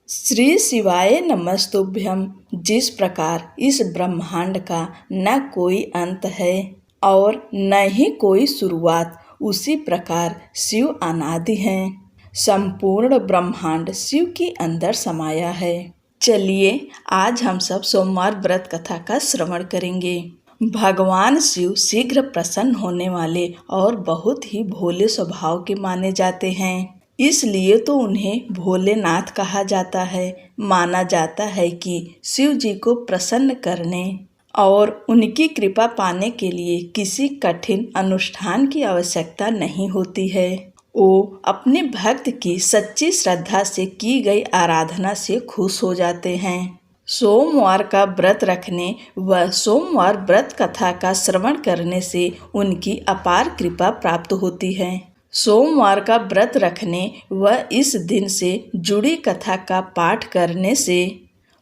श्री शिवाय नमस्तुभ्यं। जिस प्रकार इस ब्रह्मांड का न कोई अंत है और न ही कोई शुरुआत, उसी प्रकार शिव अनादि हैं। संपूर्ण ब्रह्मांड शिव के अंदर समाया है। चलिए आज हम सब सोमवार व्रत कथा का श्रवण करेंगे। भगवान शिव शीघ्र प्रसन्न होने वाले और बहुत ही भोले स्वभाव के माने जाते हैं, इसलिए तो उन्हें भोलेनाथ कहा जाता है। माना जाता है कि शिव जी को प्रसन्न करने और उनकी कृपा पाने के लिए किसी कठिन अनुष्ठान की आवश्यकता नहीं होती है। वो अपने भक्त की सच्ची श्रद्धा से की गई आराधना से खुश हो जाते हैं। सोमवार का व्रत रखने व सोमवार व्रत कथा का श्रवण करने से उनकी अपार कृपा प्राप्त होती है। सोमवार का व्रत रखने व इस दिन से जुड़ी कथा का पाठ करने से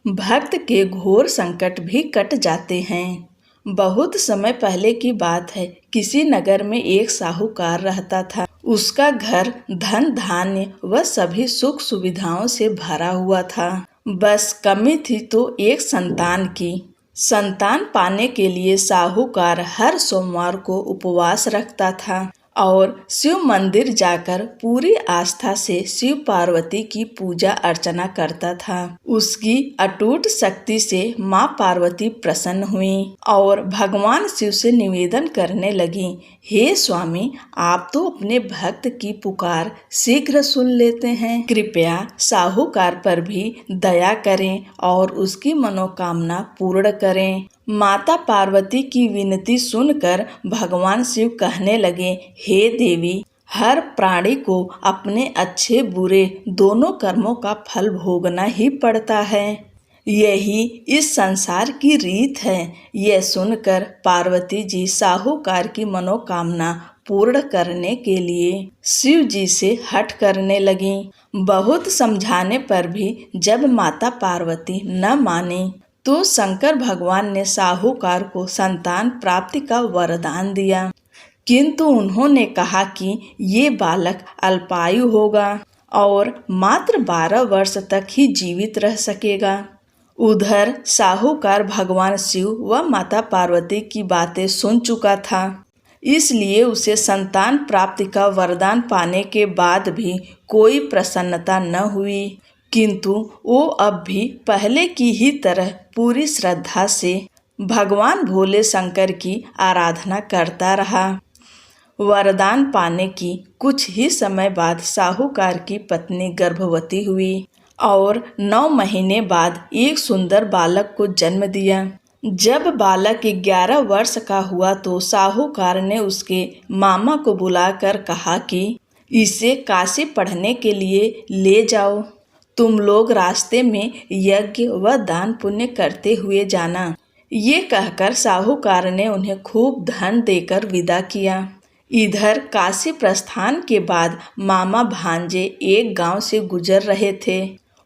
भक्त के घोर संकट भी कट जाते हैं। बहुत समय पहले की बात है, किसी नगर में एक साहूकार रहता था। उसका घर धन धान्य व सभी सुख सुविधाओं से भरा हुआ था। बस कमी थी तो एक संतान की। संतान पाने के लिए साहूकार हर सोमवार को उपवास रखता था और शिव मंदिर जाकर पूरी आस्था से शिव पार्वती की पूजा अर्चना करता था। उसकी अटूट शक्ति से माँ पार्वती प्रसन्न हुई और भगवान शिव से निवेदन करने लगी, हे स्वामी, आप तो अपने भक्त की पुकार शीघ्र सुन लेते हैं, कृपया साहूकार पर भी दया करें और उसकी मनोकामना पूर्ण करें। माता पार्वती की विनती सुनकर भगवान शिव कहने लगे, हे देवी, हर प्राणी को अपने अच्छे बुरे दोनों कर्मों का फल भोगना ही पड़ता है। यही इस संसार की रीत है। यह सुनकर पार्वती जी साहूकार की मनोकामना पूर्ण करने के लिए शिव जी से हठ करने लगीं। बहुत समझाने पर भी जब माता पार्वती न मानी तो शंकर भगवान ने साहूकार को संतान प्राप्ति का वरदान दिया, किंतु उन्होंने कहा कि ये बालक अल्पायु होगा और मात्र 12 वर्ष तक ही जीवित रह सकेगा। उधर साहूकार भगवान शिव व माता पार्वती की बातें सुन चुका था, इसलिए उसे संतान प्राप्ति का वरदान पाने के बाद भी कोई प्रसन्नता न हुई, किंतु वो अब भी पहले की ही तरह पूरी श्रद्धा से भगवान भोले शंकर की आराधना करता रहा। वरदान पाने की कुछ ही समय बाद साहूकार की पत्नी गर्भवती हुई और 9 महीने बाद एक सुंदर बालक को जन्म दिया। जब बालक 11 वर्ष का हुआ तो साहूकार ने उसके मामा को बुलाकर कहा कि इसे काशी पढ़ने के लिए ले जाओ। तुम लोग रास्ते में यज्ञ व दान पुण्य करते हुए जाना। ये कहकर साहूकार ने उन्हें खूब धन देकर विदा किया। इधर काशी प्रस्थान के बाद मामा भांजे एक गांव से गुजर रहे थे।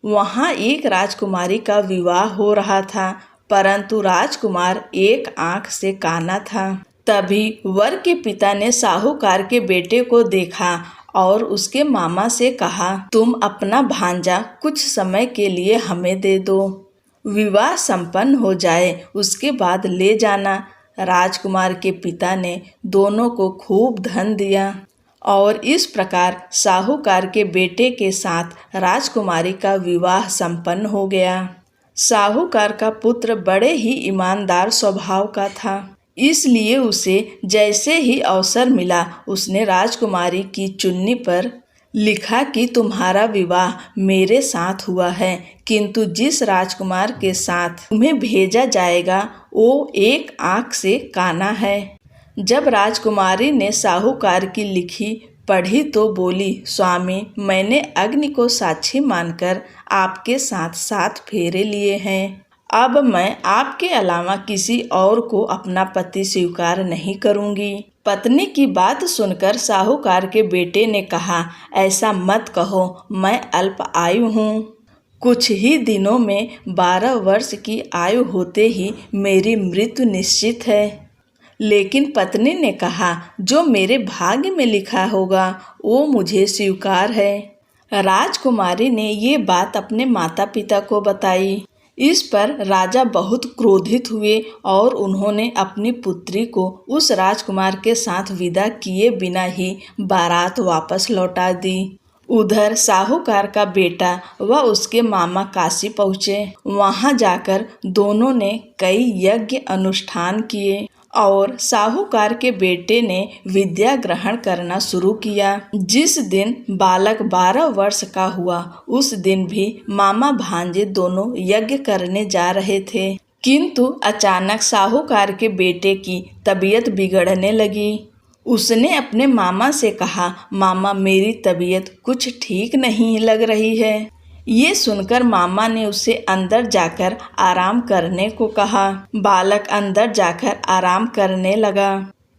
वहां एक राजकुमारी का विवाह हो रहा था, परंतु राजकुमार एक आंख से काना था। तभी वर के पिता ने साहूकार के बेटे को देखा और उसके मामा से कहा, तुम अपना भांजा कुछ समय के लिए हमें दे दो, विवाह संपन्न हो जाए उसके बाद ले जाना। राजकुमार के पिता ने दोनों को खूब धन दिया और इस प्रकार साहूकार के बेटे के साथ राजकुमारी का विवाह संपन्न हो गया। साहूकार का पुत्र बड़े ही ईमानदार स्वभाव का था, इसलिए उसे जैसे ही अवसर मिला उसने राजकुमारी की चुन्नी पर लिखा कि तुम्हारा विवाह मेरे साथ हुआ है, किंतु जिस राजकुमार के साथ तुम्हें भेजा जाएगा वो एक आंख से काना है। जब राजकुमारी ने साहूकार की लिखी पढ़ी तो बोली, स्वामी, मैंने अग्नि को साक्षी मानकर आपके साथ 7 फेरे लिए हैं। अब मैं आपके अलावा किसी और को अपना पति स्वीकार नहीं करूंगी। पत्नी की बात सुनकर साहूकार के बेटे ने कहा, ऐसा मत कहो, मैं अल्प आयु हूँ। कुछ ही दिनों में 12 वर्ष की आयु होते ही मेरी मृत्यु निश्चित है। लेकिन पत्नी ने कहा, जो मेरे भाग्य में लिखा होगा वो मुझे स्वीकार है। राजकुमारी ने ये बात अपने माता पिता को बताई। इस पर राजा बहुत क्रोधित हुए और उन्होंने अपनी पुत्री को उस राजकुमार के साथ विदा किए बिना ही बारात वापस लौटा दी। उधर साहूकार का बेटा व उसके मामा काशी पहुँचे। वहाँ जाकर दोनों ने कई यज्ञ अनुष्ठान किए और साहूकार के बेटे ने विद्या ग्रहण करना शुरू किया। जिस दिन बालक 12 वर्ष का हुआ उस दिन भी मामा भांजे दोनों यज्ञ करने जा रहे थे, किंतु अचानक साहूकार के बेटे की तबीयत बिगड़ने लगी। उसने अपने मामा से कहा, मामा मेरी तबीयत कुछ ठीक नहीं लग रही है। ये सुनकर मामा ने उसे अंदर जाकर आराम करने को कहा। बालक अंदर जाकर आराम करने लगा,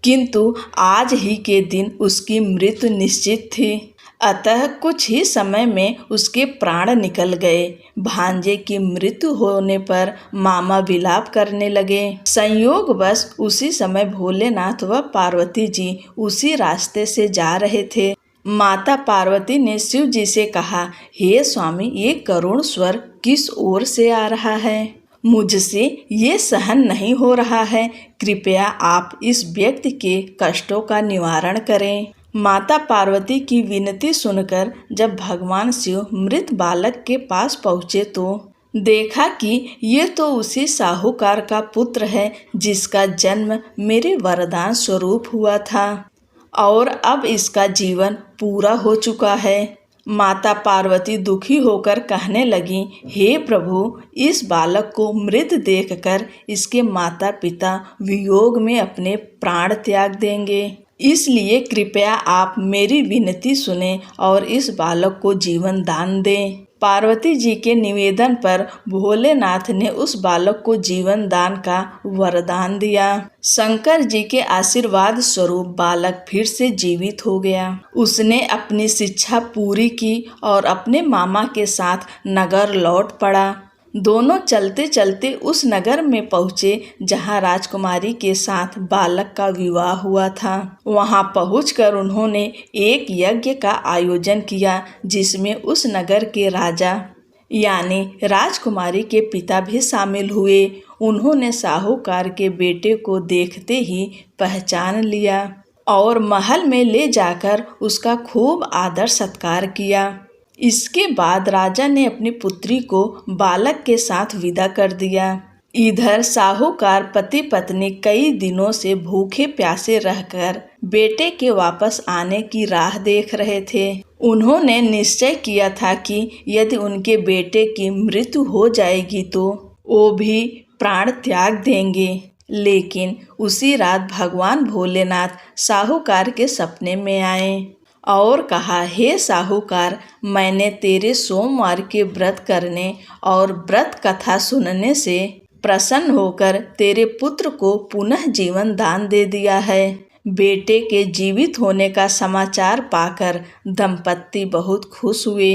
किंतु आज ही के दिन उसकी मृत्यु निश्चित थी। अतः कुछ ही समय में उसके प्राण निकल गए। भांजे की मृत्यु होने पर मामा विलाप करने लगे। संयोगवश उसी समय भोलेनाथ व पार्वती जी उसी रास्ते से जा रहे थे। माता पार्वती ने शिव जी से कहा, हे स्वामी, ये करुण स्वर किस ओर से आ रहा है? मुझसे ये सहन नहीं हो रहा है। कृपया आप इस व्यक्ति के कष्टों का निवारण करें। माता पार्वती की विनती सुनकर जब भगवान शिव मृत बालक के पास पहुँचे तो देखा कि ये तो उसी साहूकार का पुत्र है जिसका जन्म मेरे वरदान स्वरूप हुआ था और अब इसका जीवन पूरा हो चुका है। माता पार्वती दुखी होकर कहने लगी, हे प्रभु, इस बालक को मृत देखकर इसके माता पिता वियोग में अपने प्राण त्याग देंगे। इसलिए कृपया आप मेरी विनती सुने और इस बालक को जीवन दान दें। पार्वती जी के निवेदन पर भोलेनाथ ने उस बालक को जीवन दान का वरदान दिया। शंकर जी के आशीर्वाद स्वरूप बालक फिर से जीवित हो गया। उसने अपनी शिक्षा पूरी की और अपने मामा के साथ नगर लौट पड़ा। दोनों चलते चलते उस नगर में पहुँचे जहाँ राजकुमारी के साथ बालक का विवाह हुआ था। वहाँ पहुंचकर उन्होंने एक यज्ञ का आयोजन किया जिसमें उस नगर के राजा यानी राजकुमारी के पिता भी शामिल हुए। उन्होंने साहूकार के बेटे को देखते ही पहचान लिया और महल में ले जाकर उसका खूब आदर सत्कार किया। इसके बाद राजा ने अपनी पुत्री को बालक के साथ विदा कर दिया। इधर साहूकार पति पत्नी कई दिनों से भूखे प्यासे रहकर बेटे के वापस आने की राह देख रहे थे। उन्होंने निश्चय किया था कि यदि उनके बेटे की मृत्यु हो जाएगी तो वो भी प्राण त्याग देंगे। लेकिन उसी रात भगवान भोलेनाथ साहूकार के सपने में आए और कहा, हे साहूकार, मैंने तेरे सोमवार के व्रत करने और व्रत कथा सुनने से प्रसन्न होकर तेरे पुत्र को पुनः जीवन दान दे दिया है। बेटे के जीवित होने का समाचार पाकर दंपत्ति बहुत खुश हुए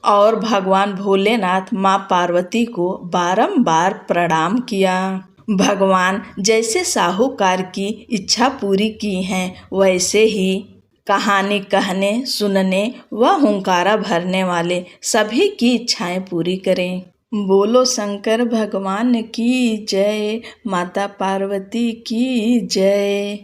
और भगवान भोलेनाथ माँ पार्वती को बारंबार प्रणाम किया। भगवान जैसे साहूकार की इच्छा पूरी की है वैसे ही कहानी कहने, सुनने व हुंकारा भरने वाले सभी की इच्छाएं पूरी करें। बोलो शंकर भगवान की जय, माता पार्वती की जय।